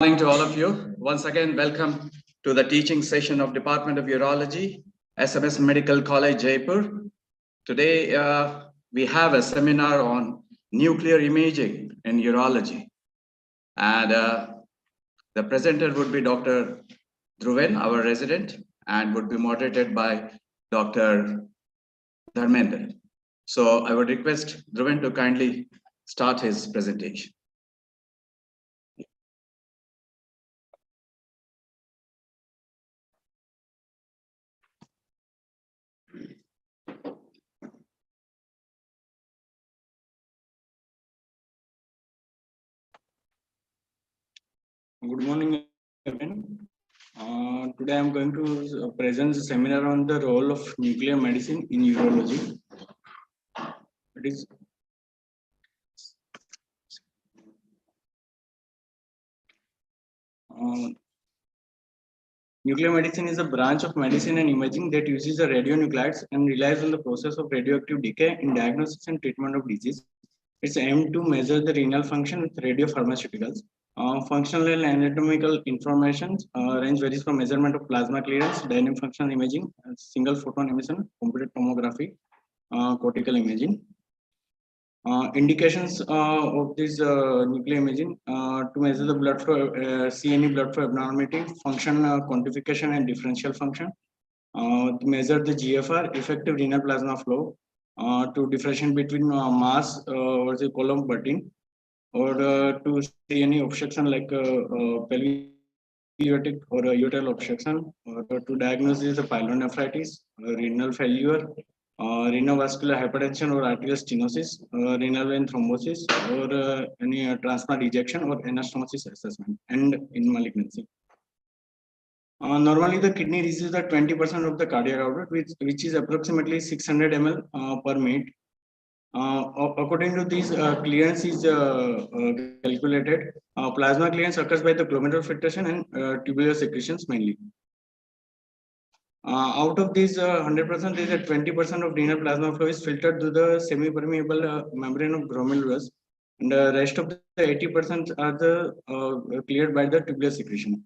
Good morning to all of you. Once again, welcome to the teaching session of Department of Urology, SMS Medical College, Jaipur. Today, we have a seminar on nuclear imaging in urology. And the presenter would be Dr. Dhruvan, our resident, and would be moderated by Dr. Dharmendra. So I would request Dhruvan to kindly start his presentation. Good morning, everyone. Today I'm going to present a seminar on the role of nuclear medicine in urology. Nuclear medicine is a branch of medicine and imaging that uses the radionuclides and relies on the process of radioactive decay in diagnosis and treatment of disease. It's aimed to measure the renal function with radiopharmaceuticals. Functional and anatomical information range varies from measurement of plasma clearance, dynamic functional imaging, single photon emission, computed tomography, cortical imaging. Indications of this nuclear imaging to measure the blood flow, see any blood flow abnormality, function quantification and differential function, to measure the GFR, effective renal plasma flow, to differentiate between mass versus column protein, or to see any obstruction like pelvic or uterine obstruction, or to diagnose the pyelonephritis, renal failure, renal vascular hypertension or arterial stenosis, renal vein thrombosis, or any transplant rejection or anastomosis assessment, and in malignancy. Normally, the kidney receives the 20% of the cardiac output, which is approximately 600 ml per minute. According to this, clearance is calculated. Plasma clearance occurs by the glomerular filtration and tubular secretions mainly. Out of these 100%, there is a 20% of renal plasma flow is filtered through the semi-permeable membrane of glomerulus, and the rest of the 80% are cleared by the tubular secretion.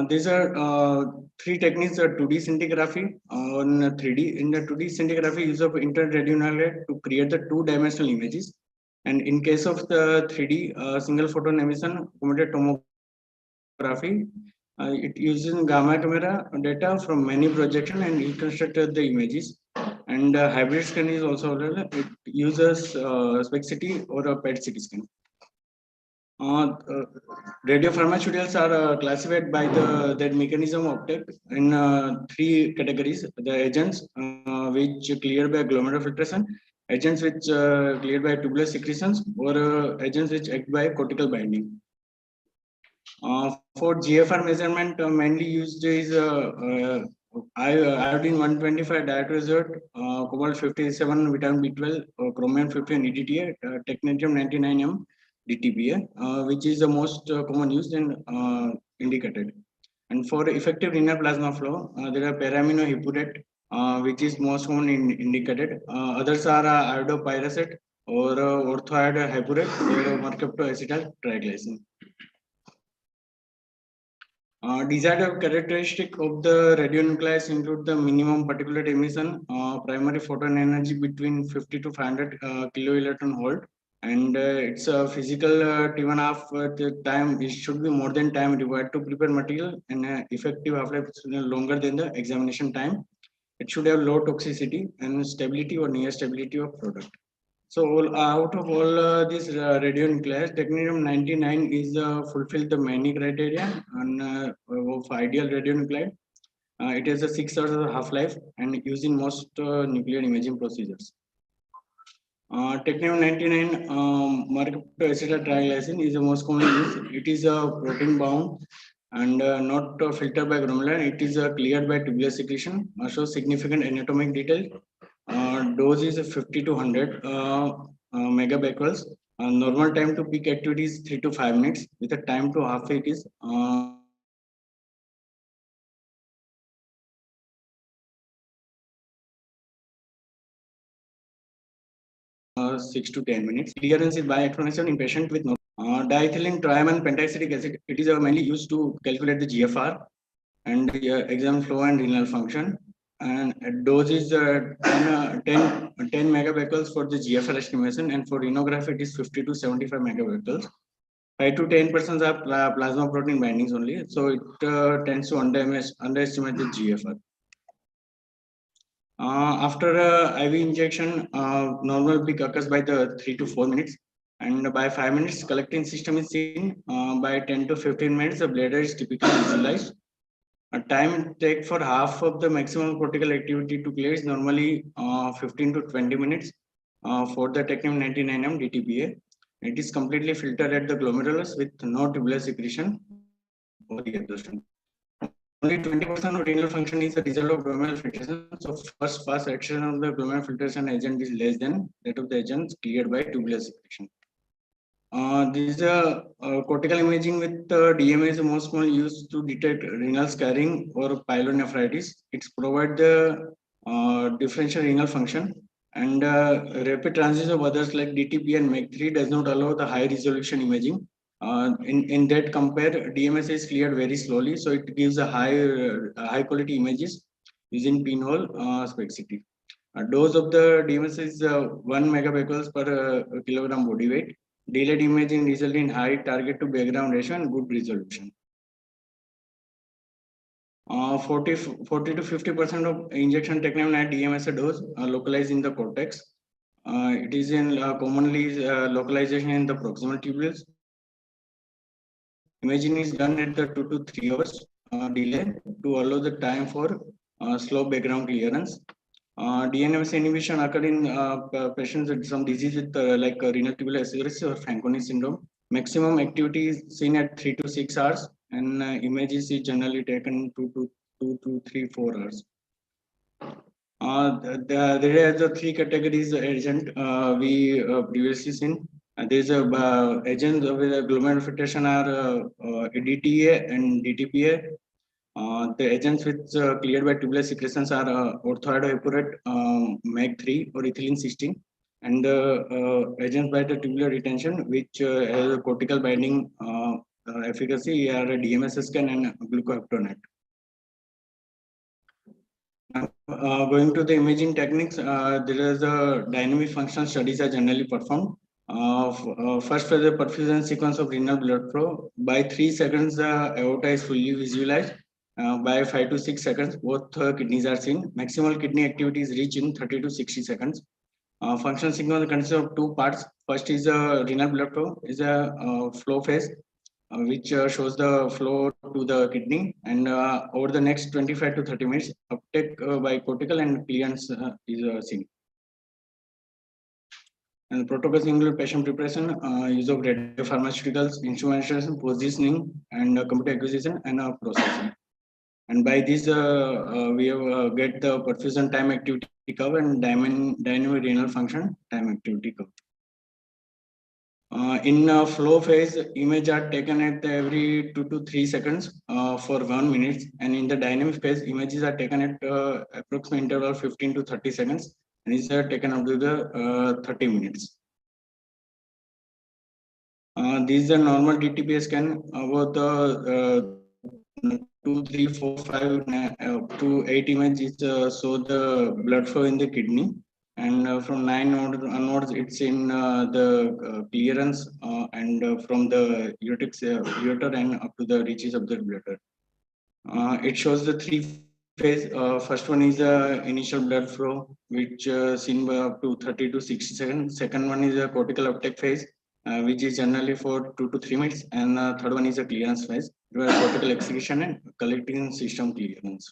These are three techniques: 2D scintigraphy on 3D. In the 2D scintigraphy, use of infrared radionuclide to create the two-dimensional images, and in case of the 3D single photon emission computed tomography, it uses gamma camera data from many projections and reconstructed the images. And hybrid scan is also available. It uses SPECT-CT or a PET-CT scan. Radiopharmaceuticals are classified by their mechanism of uptake in three categories: the agents which cleared by glomerular filtration, agents which cleared by tubular secretions, or agents which act by cortical binding. For GFR measurement, mainly used is iodine 125 diatrozide, cobalt 57, vitamin B12, chromium 15, EDTA, technetium 99M. DTPA, which is the most common used and indicated. And for effective renal plasma flow, there are para-amino hypurate, which is most common indicated. Others are iodopyrosate or orthoiod hypurate or mercaptoacetyl triglycine. Desired characteristic of the radionuclides include the minimum particulate emission, primary photon energy between 50 to 500 kiloelectron volt, and it's a physical T1/2 time. It should be more than time required to prepare material, and effective half-life is longer than the examination time. It should have low toxicity and stability or near stability of product. So out of all these radionuclides, technetium-99 is fulfilled the many criteria of ideal radionuclide. It has a 6 hours of half-life and used in most nuclear imaging procedures. Technetium-99 mercaptoacetyl triglycine is the most common use. It is a protein bound and not filtered by glomerular. It is cleared by tubular secretion. Shows significant anatomic detail. Dose is 50 to 100 megabecquerels. Normal time to peak activity is 3 to 5 minutes. With a time to half it is 6 6 to 10 minutes. Clearance is by explanation in patient with no diethylene triamine pentacetic acid. It is mainly used to calculate the GFR and exam flow and renal function. And dose is 10 megabecquerels for the GFR estimation, and for renography it is 50 to 75 megabecquerels. 5 to 10% are plasma protein bindings only, so it tends to underestimate the GFR. After IV injection, normal peak occurs by the 3 to 4 minutes, and by 5 minutes, collecting system is seen. By 10 to 15 minutes, the bladder is typically visualized. A time take for half of the maximum cortical activity to clear is normally 15 to 20 minutes for the technetium-99m DTPA. It is completely filtered at the glomerulus with no tubular secretion or the absorption. Only 20% of renal function is a result of glomerular filtration. So first pass action of the glomerular filtration agent is less than that of the agents cleared by tubular secretion. This is a cortical imaging with DMSA is most commonly used to detect renal scarring or pyelonephritis. It's provide the differential renal function, and rapid transit of others like DTP and MEC3 does not allow the high resolution imaging. In that compare, DMSA is cleared very slowly, so it gives a high quality images using pinhole spexity. Dose of the DMSA is 1 megabecquerels per kilogram body weight. Delayed imaging result in high target to background ratio and good resolution. 40 to 50% of injection taken at DMSA dose localized in the cortex. It is in commonly localization in the proximal tubules. Imaging is done at the 2 to 3 hours delay to allow the time for slow background clearance. DMSA inhibition occurred in patients with some disease with like renal tubular acidosis or Fanconi syndrome. Maximum activity is seen at 3 to 6 hours, and images is generally taken 2 to 4 hours. There are the three categories agent we previously seen. There's a agents with glomerular filtration are DTA and DTPA. The agents which cleared by tubular secretions are orthoiodoepurate, MEG3 or ethylene cysteine, and the agents by the tubular retention which has a cortical binding efficacy are DMSA scan and glucoheptonate. Going to the imaging techniques, there is a dynamic function studies are generally performed. First, for the perfusion sequence of renal blood flow, by 3 seconds, the aorta is fully visualized. By 5 to 6 seconds, both kidneys are seen. Maximal kidney activity is reached in 30 to 60 seconds. Function signal consists of two parts. First is a renal blood flow, is a flow phase, which shows the flow to the kidney, and over the next 25 to 30 minutes, uptake by cortical and clearance is seen. And protocols include patient preparation, use of radiopharmaceuticals, instrumentation, positioning, and computer acquisition and processing. And by this, we have get the perfusion time activity curve and dynamic renal function time activity curve. In flow phase, images are taken at every 2 to 3 seconds for 1 minute, and in the dynamic phase, images are taken at approximate interval of 15 to 30 seconds, and these are taken up to the 30 minutes. This is a normal DTPA scan about the 2, 3, 4, 5 to 8 images show the blood flow in the kidney, and from 9 onwards it's in the clearance and from the ureter and up to the reaches of the bladder. It shows the three phase. First one is initial blood flow, which seen by up to 30 to 60 seconds. Second one is a cortical uptake phase, which is generally for 2 to 3 minutes, and third one is a clearance phase, where cortical execution and collecting system clearance.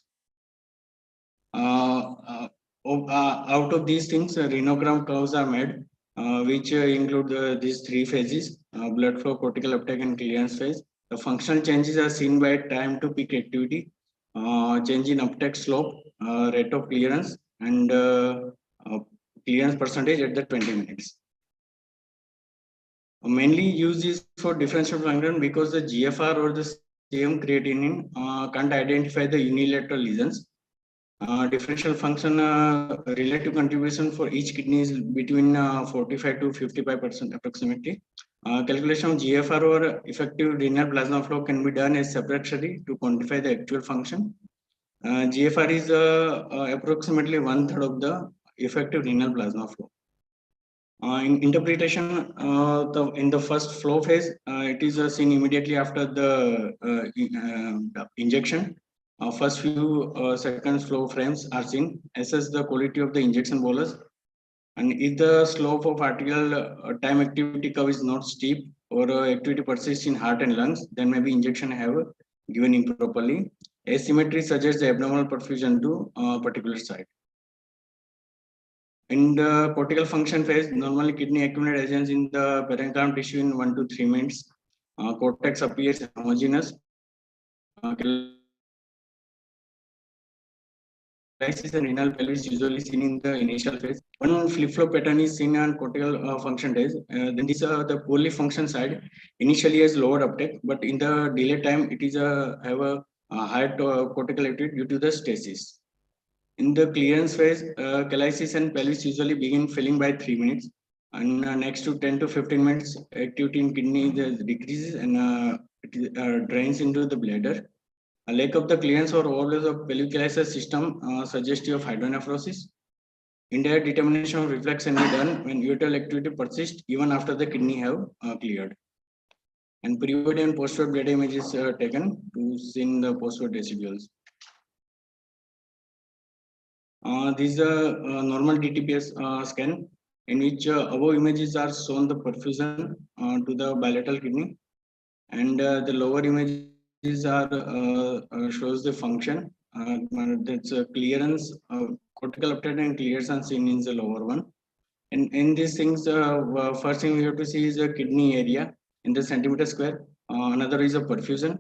Out of these things, renogram curves are made, which include these three phases: blood flow, cortical uptake, and clearance phase. The functional changes are seen by time to peak activity, change in uptake slope, rate of clearance, and clearance percentage at the 20 minutes. Mainly used is for differential function because the GFR or the serum creatinine can't identify the unilateral lesions. Differential function relative contribution for each kidney is between 45 to 55% approximately. Calculation of GFR or effective renal plasma flow can be done as separate study to quantify the actual function. GFR is approximately 1/3 of the effective renal plasma flow. In interpretation, in the first flow phase, it is seen immediately after the injection. First few seconds flow frames are seen, assess the quality of the injection bolus, and if the slope of arterial time activity curve is not steep or activity persists in heart and lungs, then maybe injection have given improperly. Asymmetry suggests the abnormal perfusion to a particular site. In the cortical function phase, normally kidney accumulate agents in the parenchymal tissue in 1 to 3 minutes. Cortex appears homogeneous. Crisis and renal pelvis usually seen in the initial phase. One flip-flop pattern is seen on cortical function days. Then this the poorly function side initially has lower uptake, but in the delay time it is have a higher cortical activity due to the stasis. In the clearance phase, calysis and pelvis usually begin filling by 3 minutes, and next to 10 to 15 minutes, activity in kidney decreases and it drains into the bladder. A lack of the clearance or overload of pelvic system suggestive of hydronephrosis. Indirect determination of reflex can be done when ureteral activity persists even after the kidney have cleared. And period and postward bladder image is taken to see the postward residuals. This is a normal DTPA scan in which above images are shown the perfusion to the bilateral kidney, and the lower images are shows the function. That's clearance, cortical uptake and clearance are seen in the lower one. And in these things, first thing we have to see is the kidney area in the centimeter square. Another is a perfusion,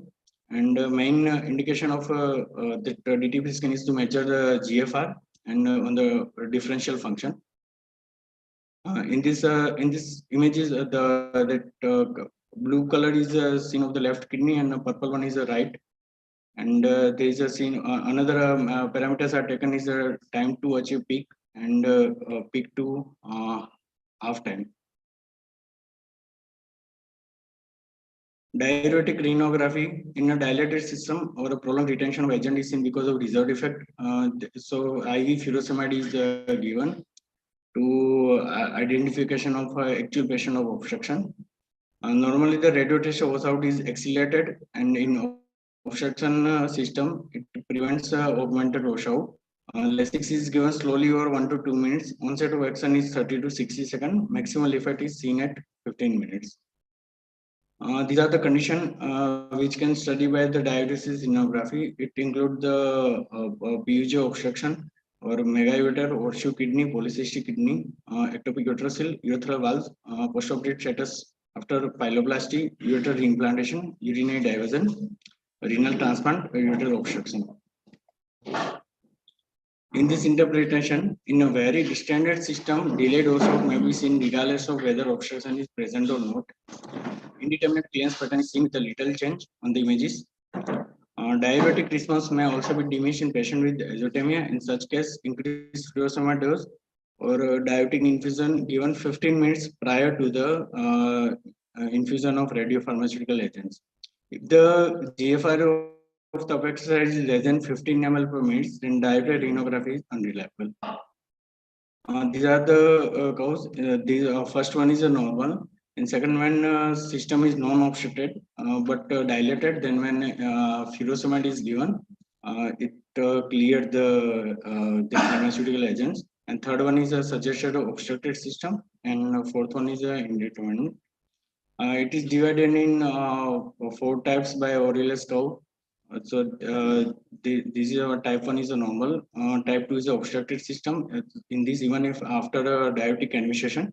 and main indication of the DTP scan is to measure the GFR and on the differential function. In this images, that blue color is seen of the left kidney and the purple one is the right. And there is a scene. Another parameters are taken is the time to achieve peak and peak to half time. Diuretic renography in a dilated system or a prolonged retention of agent is seen because of reserve effect. So IV furosemide is given to identification of actual patient of obstruction. Normally the radiotest washout is accelerated, and in obstruction system it prevents augmented washout. Lasix is given slowly over 1 to 2 minutes. Onset of action is 30 to 60 seconds. Maximal effect is seen at 15 minutes. These are the conditions which can study by the diuresis renography. It includes the PUJ obstruction or megaureter, horseshoe kidney, polycystic kidney, ectopic uterocele, urethral valve, postoperative status after pyeloplasty, ureter reimplantation, urinary diversion, renal transplant, ureteral obstruction. In this interpretation, in a very distended system, delayed washout may be seen regardless of whether obstruction is present or not. Indeterminate clearance pattern is seen with a little change on the images. Diuretic response may also be diminished in patient with azotemia. In such case, increased furosemide dose or diuretic infusion given 15 minutes prior to the infusion of radiopharmaceutical agents. If the GFR of the exercise is less than 15 ml per minute, then diuretic renography is unreliable. These are the curves. The first one is a normal. And second, when system is non-obstructed but dilated, then when furosemide is given, it cleared the pharmaceutical agents. And third one is a suggested obstructed system, and fourth one is indeterminate. It is divided in 4 types by Aurelius curve. So this is type 1 is a normal, type 2 is an obstructed system. In this, even if after a diuretic administration,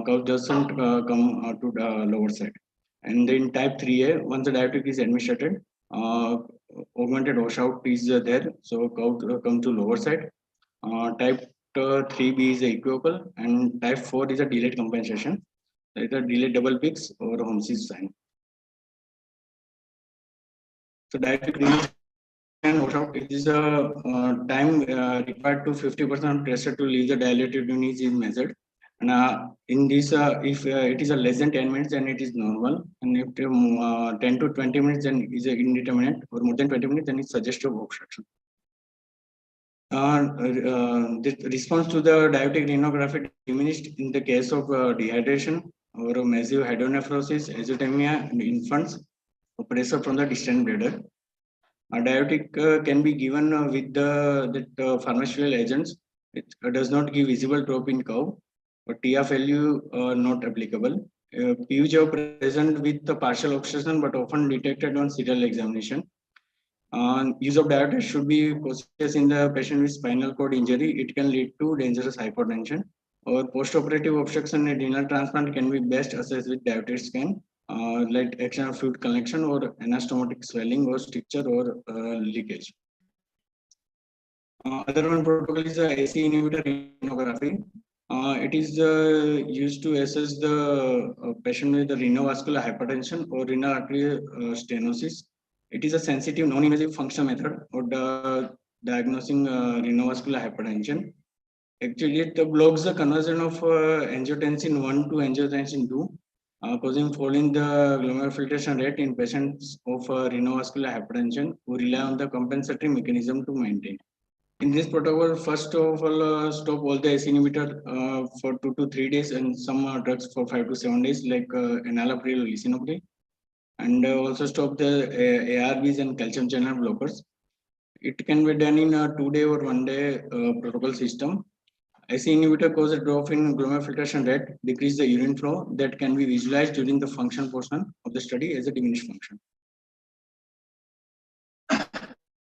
curve doesn't come to the lower side. And then type 3A, once the diuretic is administered, augmented washout is there, so curve come to lower side. Type 3B is equivocal, and type 4 is a delayed compensation, either delayed double peaks or Holmes sign. So diuretic washout, it is a time required to 50% pressure to leave the dilated unit is measured. And in this, if it is a less than 10 minutes, then it is normal. And if 10 to 20 minutes, then it is indeterminate, or more than 20 minutes, then it's suggestive obstruction. The response to the diuretic rhinography diminished in the case of dehydration or massive hydronephrosis, azotemia in infants, or pressure from the distant bladder. A diuretic can be given with the pharmaceutical agents. It does not give visible drop in curve, but TFLU not applicable. PUJ are present with the partial obstruction, but often detected on serial examination. Use of diuretic should be cautious in the patient with spinal cord injury. It can lead to dangerous hypertension. Or post-operative obstruction in renal transplant can be best assessed with diuretic scan, like action of fluid collection or anastomotic swelling or stricture or leakage. Other one protocol is AC inhibitor rhinography. It is used to assess the patient with the renovascular hypertension or renal artery stenosis. It is a sensitive, non-invasive functional method for diagnosing renovascular hypertension. Actually, it blocks the conversion of angiotensin 1 to angiotensin 2, causing fall in the glomerular filtration rate in patients of renovascular hypertension who rely on the compensatory mechanism to maintain. In this protocol, first of all, stop all the ACE inhibitor for 2 to 3 days and some drugs for 5 to 7 days, like enalapril or lisinopril, and also stop the ARBs and calcium channel blockers. It can be done in a 2-day or 1-day protocol system. ACE inhibitor causes a drop in glomerular filtration rate, decrease the urine flow that can be visualized during the function portion of the study as a diminished function.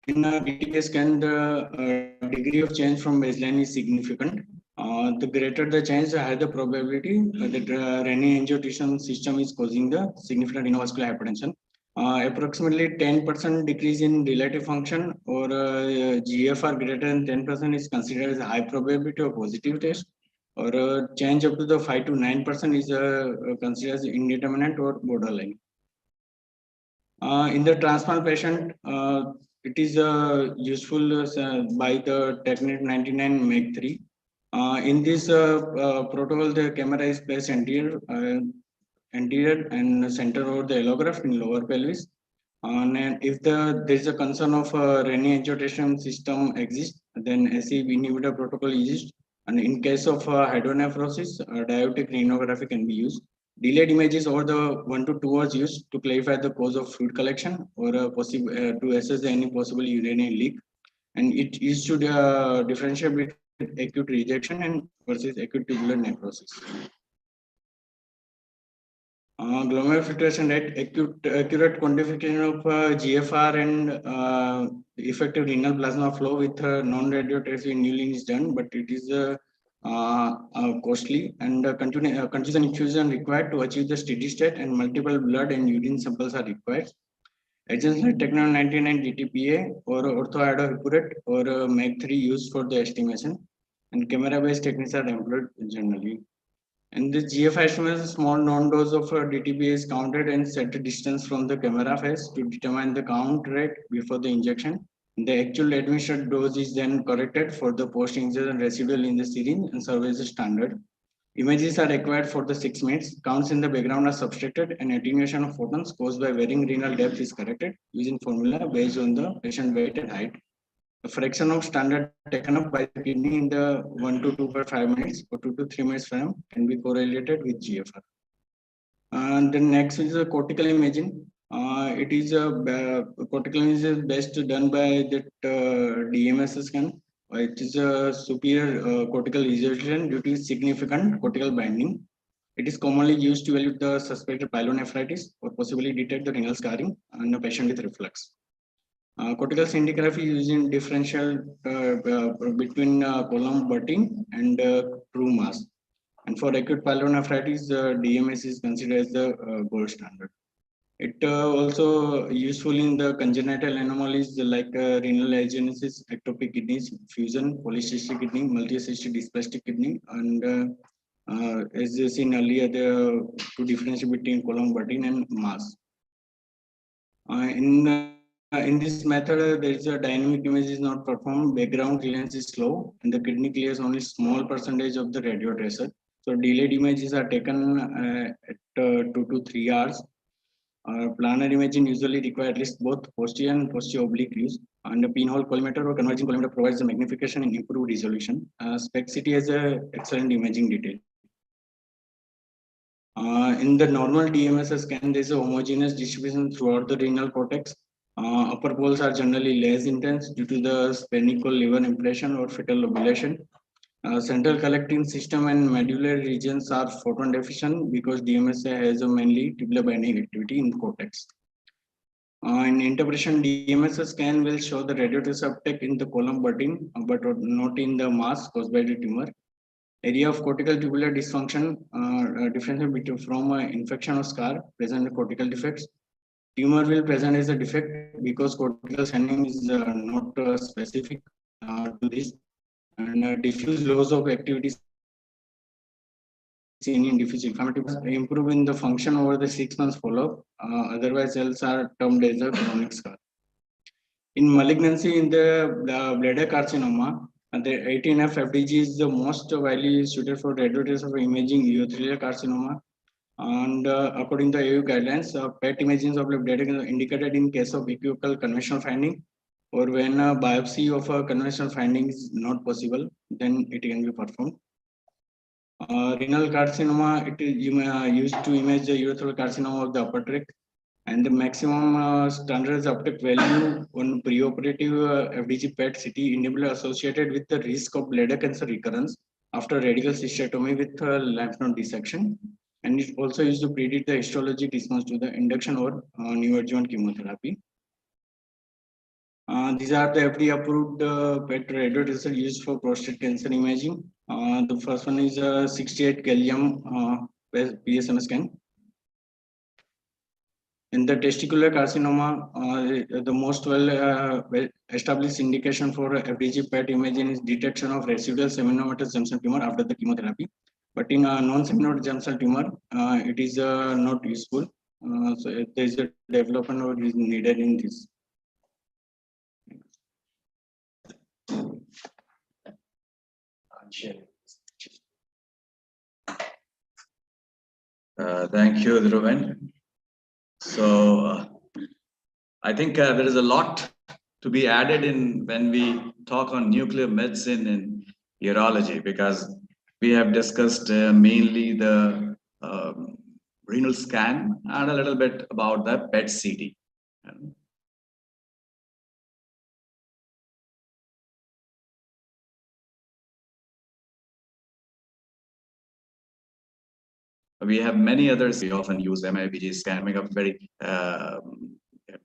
In a DTPA scan, the degree of change from baseline is significant. The greater the change, the higher the probability that renin-angiotensin system is causing the significant renovascular hypertension. Approximately 10% decrease in relative function or GFR greater than 10% is considered as a high probability of positive test, or change up to the 5 to 9% is considered as indeterminate or borderline. In the transplant patient, it is useful by the technique 99 MEG 3. In this protocol, the camera is placed anterior and center over the allograft in lower pelvis. And if there is a concern of renin-angiotensin system exists, then ACE inhibitor protocol is used. And in case of hydronephrosis, diuretic rhinography can be used. Delayed images over the 1 to 2 hours used to clarify the cause of fluid collection or to assess any possible urinary leak. And it is to differentiate between acute rejection and versus acute tubular necrosis. Glomerular filtration rate, accurate quantification of GFR and effective renal plasma flow with non-radioactive inulin is done, but it is costly, and continuous infusion required to achieve the steady state, and multiple blood and urine samples are required. Agents like Technol 99 DTPA or orthoiodohipurate or MEG 3 used for the estimation, and camera-based techniques are employed generally. And the GFR estimate is a small non-dose of DTPA is counted and set a distance from the camera face to determine the count rate before the injection. The actual administered dose is then corrected for the post-injection residual in the syringe and serves as a standard. Images are required for the 6 minutes. Counts in the background are subtracted, and attenuation of photons caused by varying renal depth is corrected using formula based on the patient weight and height. The fraction of standard taken up by the kidney in the 1 to 2.5 minutes or 2 to 3 minutes frame can be correlated with GFR. And the next is a cortical imaging. It is a cortical imaging is best done by that DMSA scan. It is a superior cortical resolution due to significant cortical binding. It is commonly used to evaluate the suspected pyelonephritis or possibly detect the renal scarring in a patient with reflux. Cortical scintigraphy using differential between column butting and true mass. And for acute pyelonephritis, DMS is considered as the gold standard. It also useful in the congenital anomalies like renal agenesis, ectopic kidneys, fusion, polycystic kidney, multicystic dysplastic kidney, and as seen earlier, to differentiate between column butting and mass. In in this method, there is a dynamic image is not performed, background clearance is slow, and the kidney clears only small percentage of the radio tracer. So delayed images are taken at 2 to 3 hours. Planar imaging usually require at least both posterior and posterior oblique views, and the pinhole collimator or converging collimator provides the magnification and improved resolution. SPECT-CT has an excellent imaging detail. In the normal DMSA scan, there is a homogeneous distribution throughout the renal cortex. Upper poles are generally less intense due to the sphenical liver impression or fetal lobulation. Central collecting system and medullary regions are photon deficient because DMSA has a mainly tubular binding activity in cortex. In interpretation, DMSA scan will show the radiotracer uptake in the column button, but not in the mass caused by the tumor. Area of cortical tubular dysfunction differential between from infection or scar present in cortical defects. Tumor will present as a defect because cortical staining is not specific to this, and diffuse loss of activity seen in diffuse inflammatory improve in the function over the 6 months follow-up. Otherwise, cells are termed as a chronic scar. In malignancy in the bladder carcinoma, the 18F FDG is the most widely suited for radiotracer imaging urothelial carcinoma. And according to EU guidelines, PET imaging of the bladder is indicated in case of equivocal conventional finding, or when a biopsy of a conventional finding is not possible, then it can be performed. Renal carcinoma, it is used to image the urothelial carcinoma of the upper tract, and the maximum standard uptake value on preoperative FDG PET CT enabler associated with the risk of bladder cancer recurrence after radical cystectomy with lymph node dissection, and it also used to predict the histologic response to the induction or neoadjuvant chemotherapy. These are the FDA approved PET radiotracer used for prostate cancer imaging. The first one is 68 gallium PSMA scan. In the testicular carcinoma, the most well established indication for FDG PET imaging is detection of residual seminomatous germ cell tumor after the chemotherapy. But in a non-seminomatous germ cell tumor, it is not useful. So there is a development or is needed in this. Thank you, Dhruvan. So I think there is a lot to be added in when we talk on nuclear medicine in urology, because we have discussed mainly the renal scan and a little bit about the PET CT. We have many others. We often use MIBG scan,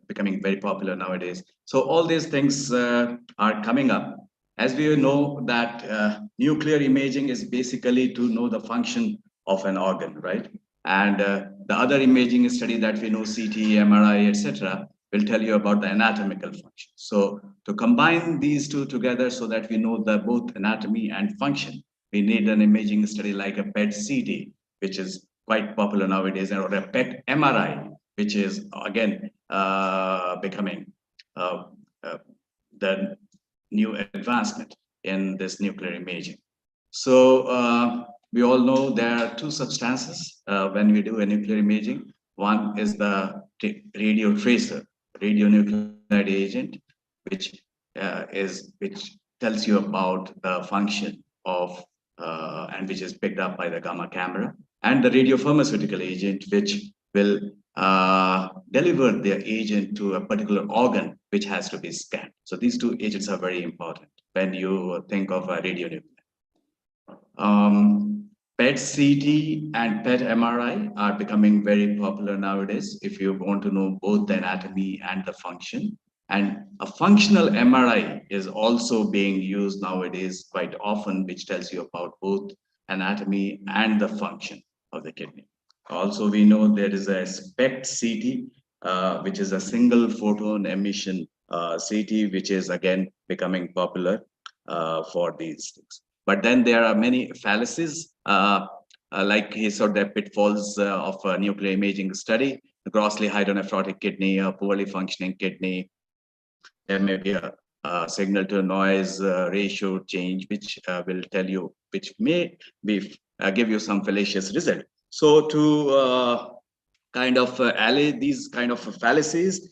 becoming very popular nowadays. So all these things are coming up. As we know that nuclear imaging is basically to know the function of an organ, right? And the other imaging study that we know, CT, MRI, etc., will tell you about the anatomical function. So to combine these two together so that we know the both anatomy and function, we need an imaging study like a PET CT, which is quite popular nowadays, or a PET MRI, which is again becoming the new advancement in this nuclear imaging. So we all know there are two substances when we do a nuclear imaging. One is the radio tracer, radionuclide agent, which tells you about the function of and which is picked up by the gamma camera, and the radiopharmaceutical agent, which will deliver their agent to a particular organ which has to be scanned. So these two agents are very important when you think of a radionuclide. PET CT and PET MRI are becoming very popular nowadays if you want to know both the anatomy and the function. And a functional MRI is also being used nowadays quite often, which tells you about both anatomy and the function of the kidney. Also, we know there is a SPECT-CT, which is a single photon emission CT, which is again becoming popular for these things. But then there are many fallacies, like he saw the pitfalls of a nuclear imaging study, the grossly hydronephrotic kidney, a poorly functioning kidney, there may be a signal to noise ratio change, which will tell you, which may be give you some fallacious result. So to kind of allay these kind of fallacies,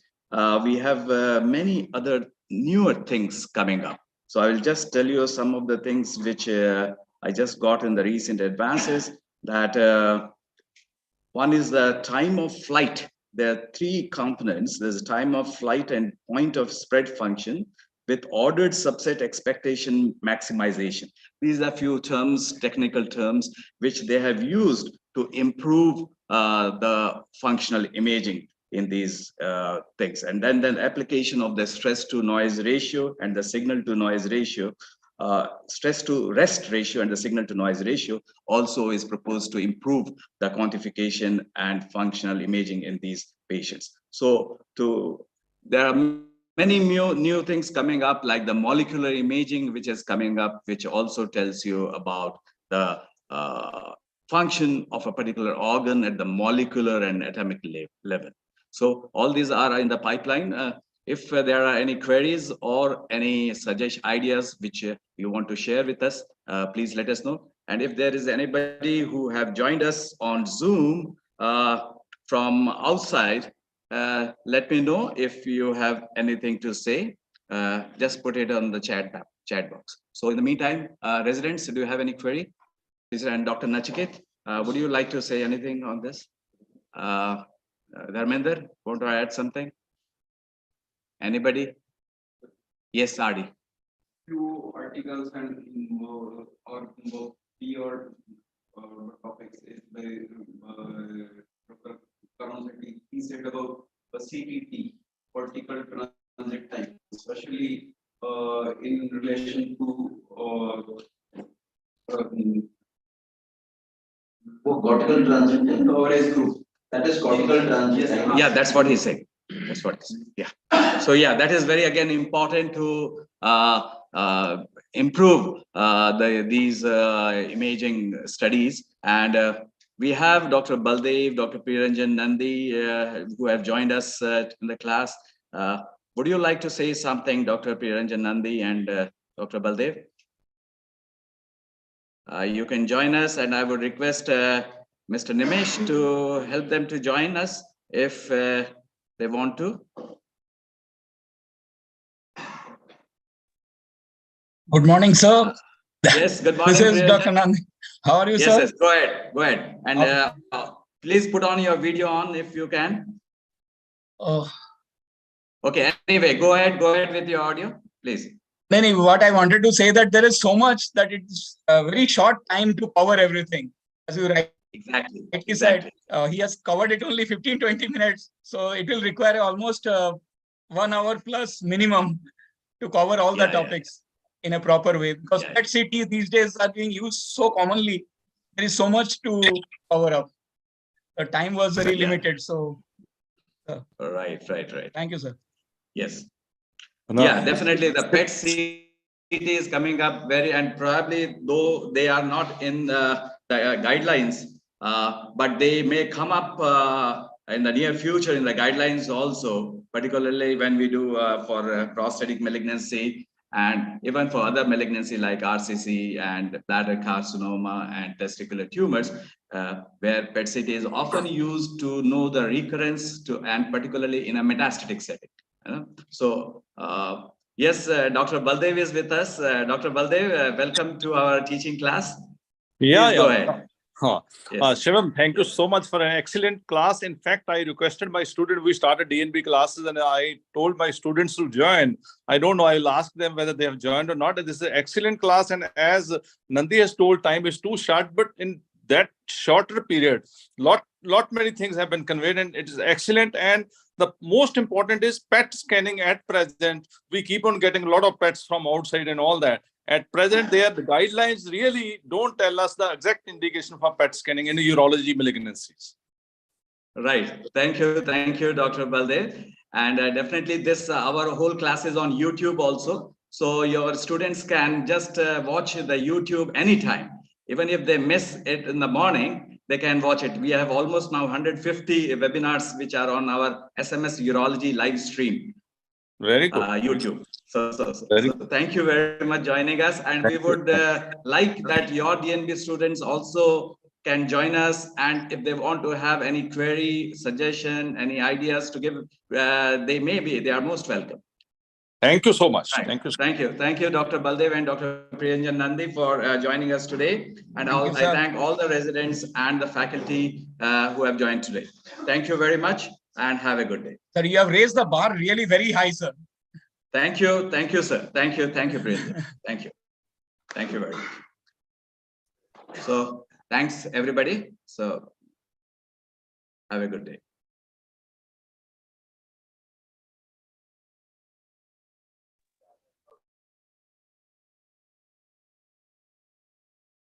we have many other newer things coming up. So I will just tell you some of the things which I just got in the recent advances. That one is the time of flight. There are three components. There's a time of flight and point of spread function with ordered subset expectation maximization. These are few terms, technical terms, which they have used to improve the functional imaging in these things. And then the application of the stress to noise ratio and the signal to noise ratio, stress to rest ratio and the signal to noise ratio also is proposed to improve the quantification and functional imaging in these patients. So there are many new things coming up, like the molecular imaging, which is coming up, which also tells you about the function of a particular organ at the molecular and atomic level. So all these are in the pipeline. If there are any queries or any ideas which you want to share with us, please let us know. And if there is anybody who have joined us on Zoom from outside, let me know if you have anything to say. Just put it on the chat box. So in the meantime, residents, do you have any query? And Dr. Nachiket, would you like to say anything on this? Dharmendra, want to add something? Anybody? Yes, Adi. Few articles and more topics is by Dr. Karan. He said about CTT, vertical transit time, especially in relation to cortical transit time coverage group. That is cortical transit time. Yeah, that's what he said. That's what he said. Yeah. So yeah, that is very again important to improve these imaging studies. And we have Dr. Baldev, Dr. Piranjan Nandi, who have joined us in the class. Would you like to say something, Dr. Piranjan Nandi and Dr. Baldev? You can join us, and I would request Mr. Nimesh to help them to join us if they want to. Good morning, sir. Yes, good morning. This is Dr. Nandi. How are you, sir? Yes, go ahead. And please put on your video on if you can. Oh. Okay, anyway, go ahead with your audio, please. Then what I wanted to say that there is so much that it's a very short time to cover everything. As you exactly said, he has covered it only 15-20 minutes. So it will require almost 1 hour plus minimum to cover all the topics in a proper way. Because PET-CT these days are being used so commonly. There is so much to cover up. The time was very limited. So right. Thank you, sir. Yes. Yeah, definitely the PET-CT is coming up and probably though they are not in the guidelines, but they may come up in the near future in the guidelines also, particularly when we do for prostatic malignancy and even for other malignancy like RCC and bladder carcinoma and testicular tumors, where PET-CT is often used to know the recurrence and particularly in a metastatic setting. So yes, Dr. Baldev is with us. Dr. Baldev, welcome to our teaching class. Please go ahead. Yes. Shivam, thank you so much for an excellent class. In fact, I requested my student, we started DNB classes and I told my students to join. I don't know, I will ask them whether they have joined or not. This is an excellent class, and as Nandi has told, time is too short, but in that shorter period, lot many things have been conveyed, and it is excellent. And the most important is PET scanning at present. We keep on getting a lot of PETs from outside and all that. At present, the guidelines really don't tell us the exact indication for PET scanning in the urology malignancies. Right. Thank you, Dr. Baldev. And definitely this, our whole class is on YouTube also. So your students can just watch the YouTube anytime. Even if they miss it in the morning, they can watch it. We have almost now 150 webinars which are on our SMS Urology live stream. Very good. YouTube. So Very thank you very much joining us, and we would like that your DNB students also can join us, and if they want to have any query, suggestion, any ideas to give, they are most welcome. Thank you so much. Right. Thank you. Thank you, Dr. Baldev and Dr. Priyanjan Nandi for joining us today, and Thank you, I sir. thank all the residents and the faculty who have joined today. Thank you very much, and have a good day. Sir, you have raised the bar really very high, sir. Thank you, sir. Thank you, Priyanjan. Thank you very much. So thanks everybody. So have a good day.